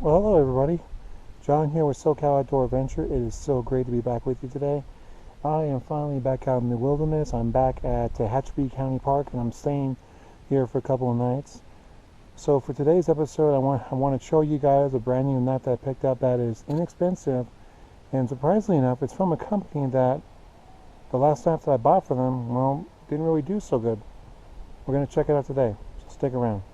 Well, hello everybody. John here with SoCal Outdoor Adventure. It is so great to be back with you today. I am finally back out in the wilderness. I'm back at Hatchby County Park, and I'm staying here for a couple of nights. So for today's episode, I want to show you guys a brand new knife that I picked up that is inexpensive, and surprisingly enough, it's from a company that the last knife that I bought for them, well, didn't really do so good. We're going to check it out today, so stick around.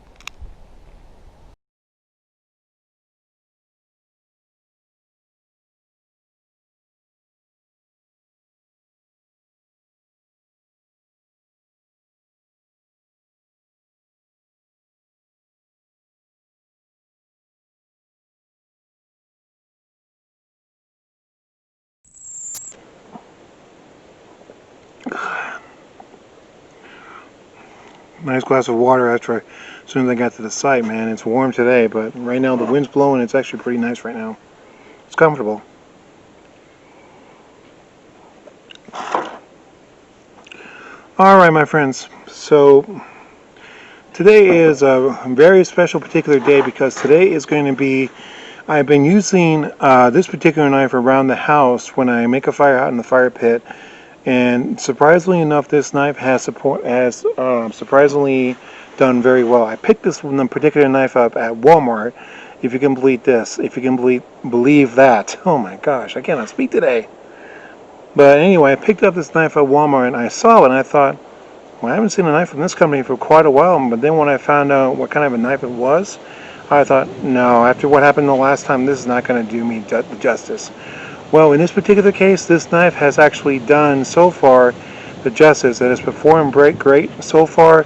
Nice glass of water as soon as I got to the site, man. It's warm today, but right now the wind's blowing. It's actually pretty nice right now. It's comfortable. Alright, my friends. So today is a very special particular day because today is going to be, I've been using this particular knife around the house when I make a fire out in the fire pit. And surprisingly enough, this knife has surprisingly done very well. I picked this particular knife up at Walmart. If you can believe this, if you can believe that. Oh my gosh, I cannot speak today. But anyway, I picked up this knife at Walmart and I saw it and I thought, well, I haven't seen a knife from this company for quite a while. But then when I found out what kind of a knife it was, I thought, no, after what happened the last time, this is not going to do me justice. Well, in this particular case, this knife has actually done so far the justice. It has performed great so far,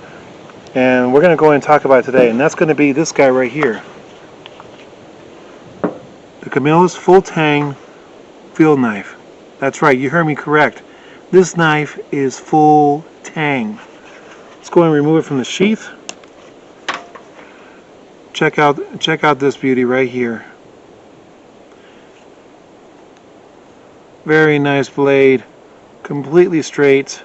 and we're going to go ahead and talk about it today, and that's going to be this guy right here. The Camilus Full Tang Field Knife. That's right, you heard me correct. This knife is full tang. Let's go and remove it from the sheath. Check out this beauty right here. Very nice blade, completely straight,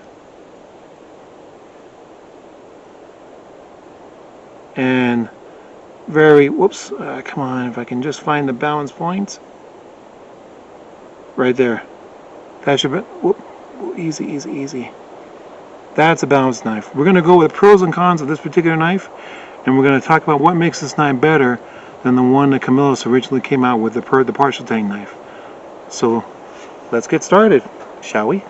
and very, whoops, come on, if I can just find the balance points, right there, that should be, whoop, easy, that's a balanced knife. We're going to go with the pros and cons of this particular knife, and we're going to talk about what makes this knife better than the one that Camilus originally came out with, the partial tang knife. So let's get started, shall we?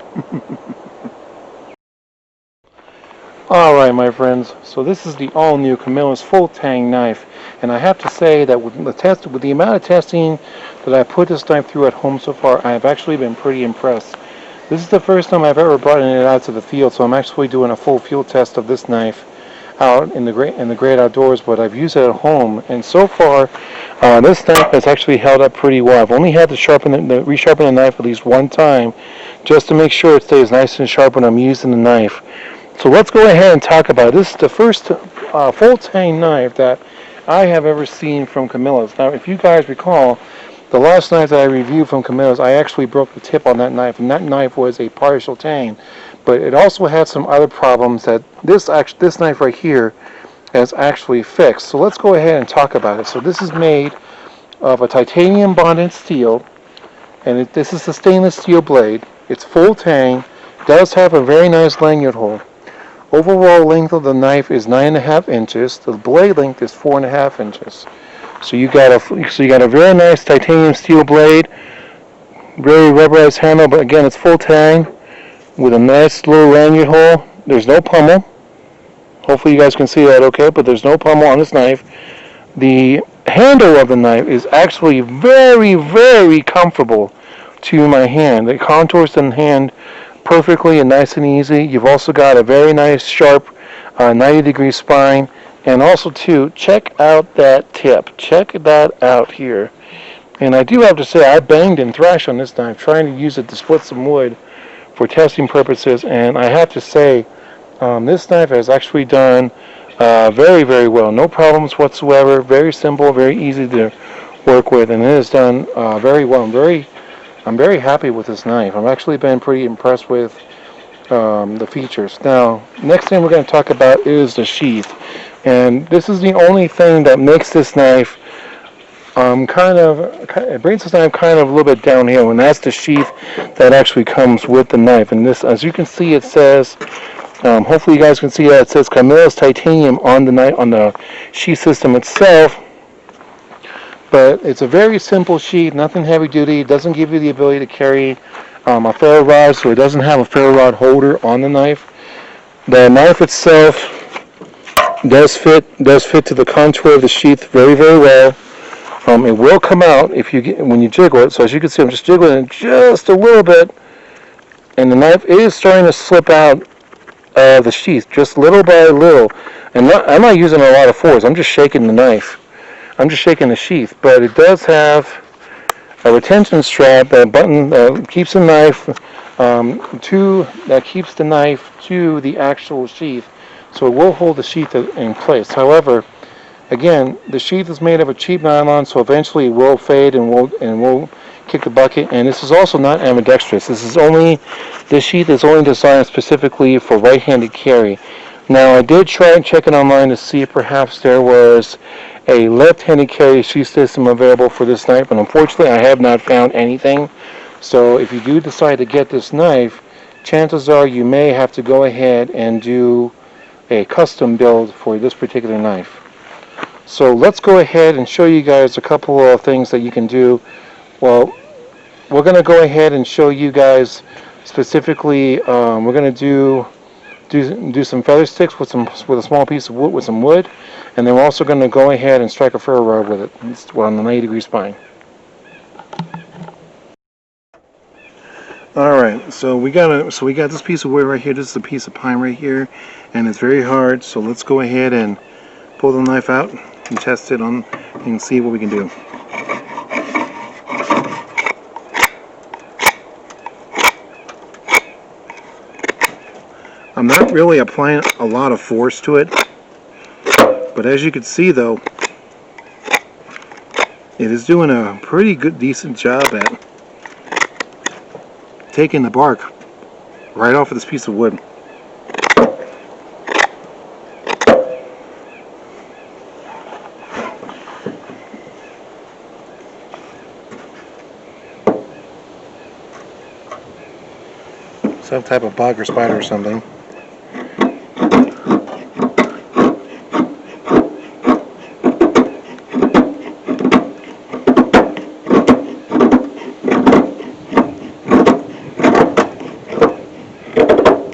Alright, my friends, so this is the all-new Camilus Full Tang knife, and I have to say that with the amount of testing that I put this knife through at home so far, I have actually been pretty impressed. This is the first time I've ever brought it out to the field, so I'm actually doing a full field test of this knife out in the great outdoors, but I've used it at home, and so far this knife has actually held up pretty well. I've only had to resharpen the knife at least one time just to make sure it stays nice and sharp when I'm using the knife. So let's go ahead and talk about it. This is the first full tang knife that I have ever seen from Camilus. Now, if you guys recall, the last knife that I reviewed from Camilus, I actually broke the tip on that knife, and that knife was a partial tang. But it also had some other problems that this knife right here has actually fixed. So let's go ahead and talk about it. So this is made of a titanium bonded steel, and this is a stainless steel blade. It's full tang, does have a very nice lanyard hole. Overall length of the knife is 9.5 inches. The blade length is 4.5 inches. So you got a very nice titanium steel blade, very rubberized handle, but again it's full tang with a nice little lanyard hole. There's no pummel. Hopefully you guys can see that okay, but there's no pummel on this knife. The handle of the knife is actually very comfortable to my hand. It contours the hand perfectly and nice and easy. You've also got a very nice sharp 90-degree spine, and also too, check out that tip. Check that out here. And I do have to say, I banged and thrashed on this knife trying to use it to split some wood for testing purposes, and I have to say this knife has actually done very well. No problems whatsoever. Very simple, very easy to work with, and it has done very well. I'm very happy with this knife. I've actually been pretty impressed with the features. Now, next thing we're going to talk about is the sheath. And this is the only thing that makes this knife It brings this knife kind of a little bit downhill, and that's the sheath that actually comes with the knife. And this, as you can see, it says, hopefully you guys can see that it says Camilus titanium on the knife, on the sheath system itself. But it's a very simple sheath, nothing heavy duty. It doesn't give you the ability to carry a ferro rod, so it doesn't have a ferro rod holder on the knife. The knife itself does fit to the contour of the sheath very, very well. It will come out if you when you jiggle it. So as you can see, I'm just jiggling it just a little bit, and the knife is starting to slip out of the sheath just little by little. And I'm not using a lot of force. I'm just shaking the knife. I'm just shaking the sheath, but it does have a retention strap, a button that keeps the knife keeps the knife to the actual sheath, so it will hold the sheath in place. However, again, the sheath is made of a cheap nylon, so eventually it will fade and will kick the bucket. And this is also not ambidextrous. This sheath is only designed specifically for right-handed carry. Now, I did try and check it online to see if perhaps there was a left-handed carry sheath system available for this knife, and unfortunately I have not found anything. So if you do decide to get this knife, chances are you may have to go ahead and do a custom build for this particular knife. So let's go ahead and show you guys a couple of things that you can do. Well, we're going to go ahead and show you guys specifically, we're going to do some feather sticks with a small piece of wood, with some wood, and then we're also going to go ahead and strike a ferro rod with it. It's on the 90-degree spine. All right, so we got this piece of wood right here. This is a piece of pine right here, and it's very hard. So let's go ahead and pull the knife out and test it on and see what we can do. I'm not really applying a lot of force to it, but as you can see though, it is doing a pretty good, decent job at taking the bark right off of this piece of wood. Some type of bug or spider or something.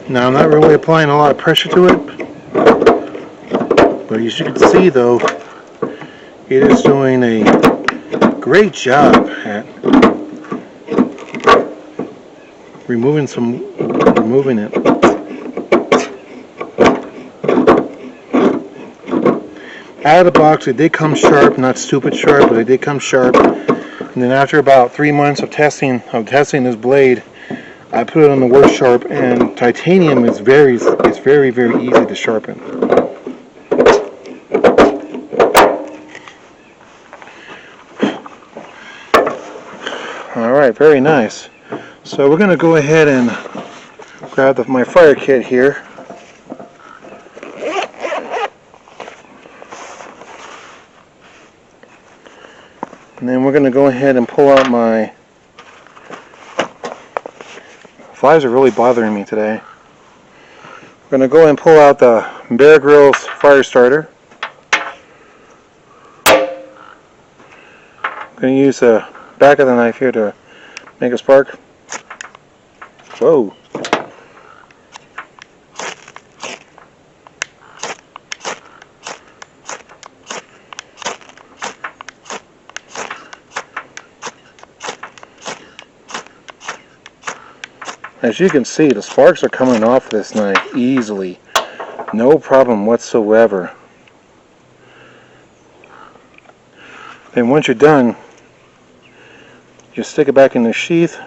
Now I'm not really applying a lot of pressure to it, but as you can see though, it is doing a great job at removing it. Out of the box it did come sharp, not stupid sharp, but it did come sharp. And then after about 3 months of testing this blade, I put it on the worst sharp, and titanium is very, very easy to sharpen. Alright, very nice. So we're going to go ahead and grab my fire kit here. And then we're going to go ahead and pull out my... Flies are really bothering me today. We're going to go and pull out the Bear Grylls fire starter. I'm going to use the back of the knife here to make a spark. Whoa. As you can see, the sparks are coming off this knife easily. No problem whatsoever. Then once you're done, just stick it back in the sheath.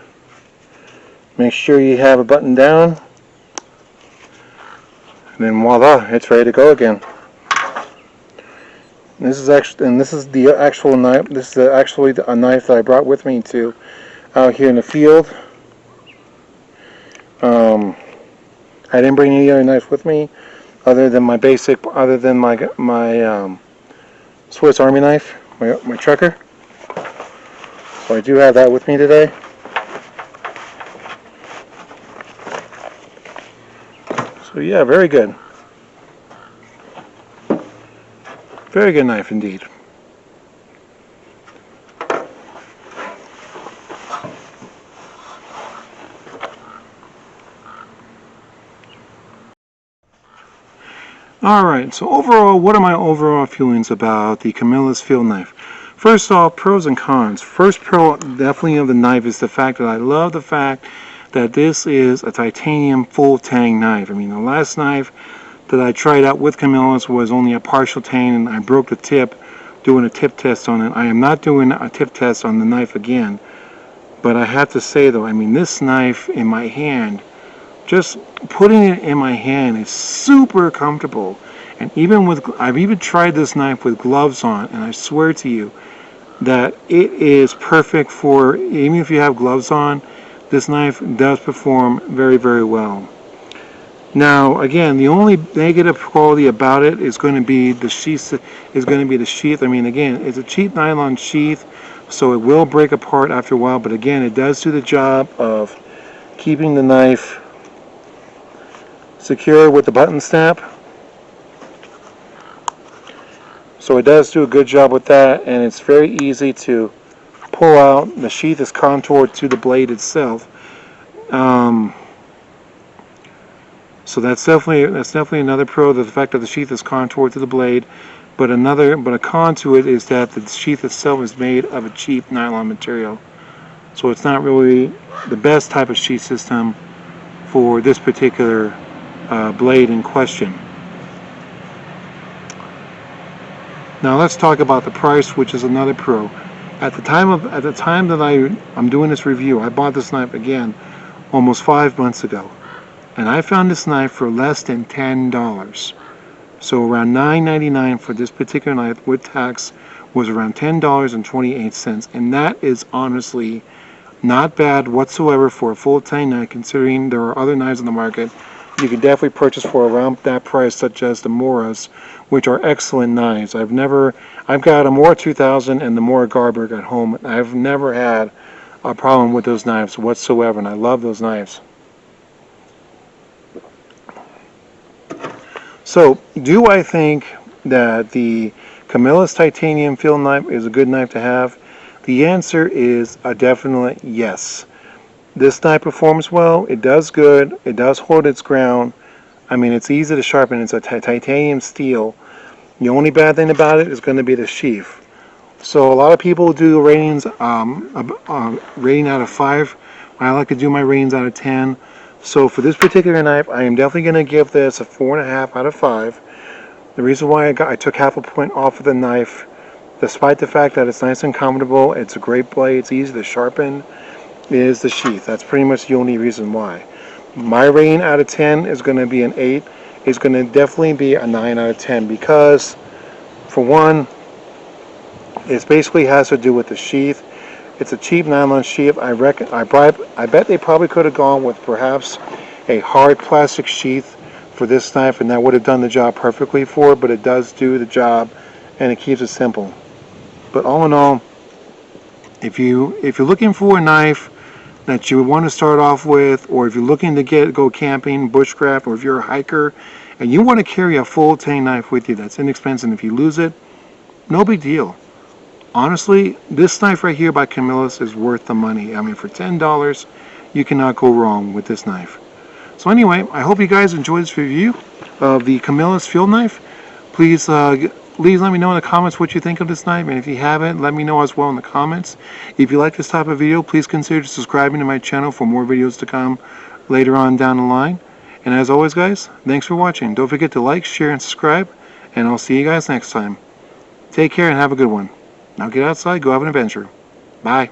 Make sure you have it buttoned down. And then voila, it's ready to go again. This is the actual knife. This is actually a knife that I brought with me to out here in the field. I didn't bring any other knives with me, other than my Swiss Army knife, my trucker. So I do have that with me today. So yeah, very good. Very good knife indeed. Alright, so overall, what are my overall feelings about the Camilus field knife? First off, pros and cons. First pro definitely of the knife is the fact that I love the fact that this is a titanium full tang knife. I mean, the last knife that I tried out with Camilus was only a partial tang, and I broke the tip doing a tip test on it. I am not doing a tip test on the knife again, but I have to say though, I mean, this knife in my hand, just putting it in my hand is super comfortable. And even with, I've even tried this knife with gloves on, and I swear to you that it is perfect for, even if you have gloves on, this knife does perform very, very well. Now, again, the only negative quality about it is going to be the sheath. I mean, again, it's a cheap nylon sheath, so it will break apart after a while. But again, it does do the job of keeping the knife secure with the button snap. So it does do a good job with that, and it's very easy to pull out. The sheath is contoured to the blade itself. So that's definitely another pro, the fact that the sheath is contoured to the blade. But a con to it is that the sheath itself is made of a cheap nylon material. So it's not really the best type of sheath system for this particular blade in question. Now let's talk about the price, which is another pro. At the time that I'm doing this review, I bought this knife again almost 5 months ago, and I found this knife for less than $10. So around $9.99 for this particular knife with tax was around $10.28, and that is honestly not bad whatsoever for a full tang knife, considering there are other knives on the market you can definitely purchase for around that price, such as the Moras, which are excellent knives. I've got a Mora 2000 and the Mora Garberg at home. I've never had a problem with those knives whatsoever, and I love those knives. So, do I think that the Camilus titanium field knife is a good knife to have? The answer is a definite yes. This knife performs well, it does good, it does hold its ground. I mean, it's easy to sharpen, it's a titanium steel. The only bad thing about it is going to be the sheath. So a lot of people do ratings, rating out of 5. I like to do my ratings out of 10. So for this particular knife, I am definitely going to give this a 4.5 out of 5. The reason why I took half a point off of the knife, despite the fact that it's nice and comfortable, it's a great blade, it's easy to sharpen, is the sheath. That's pretty much the only reason why. My rating out of 10 is going to be an 8. It's going to definitely be a 9 out of 10 because, for one, it basically has to do with the sheath. It's a cheap nylon sheath. I bet they probably could have gone with perhaps a hard plastic sheath for this knife, and that would have done the job perfectly for it, but it does do the job, and it keeps it simple. But all in all, if you're looking for a knife that you want to start off with, or if you're looking to go camping, bushcraft, or if you're a hiker and you want to carry a full tang knife with you that's inexpensive, if you lose it, no big deal. Honestly, this knife right here by Camilus is worth the money. I mean, for $10, you cannot go wrong with this knife. So anyway, I hope you guys enjoyed this review of the Camilus field knife. Please let me know in the comments what you think of this knife, and if you haven't, let me know as well in the comments. If you like this type of video, please consider subscribing to my channel for more videos to come later on down the line. And as always, guys, thanks for watching. Don't forget to like, share, and subscribe, and I'll see you guys next time. Take care and have a good one. Now get outside, go have an adventure. Bye.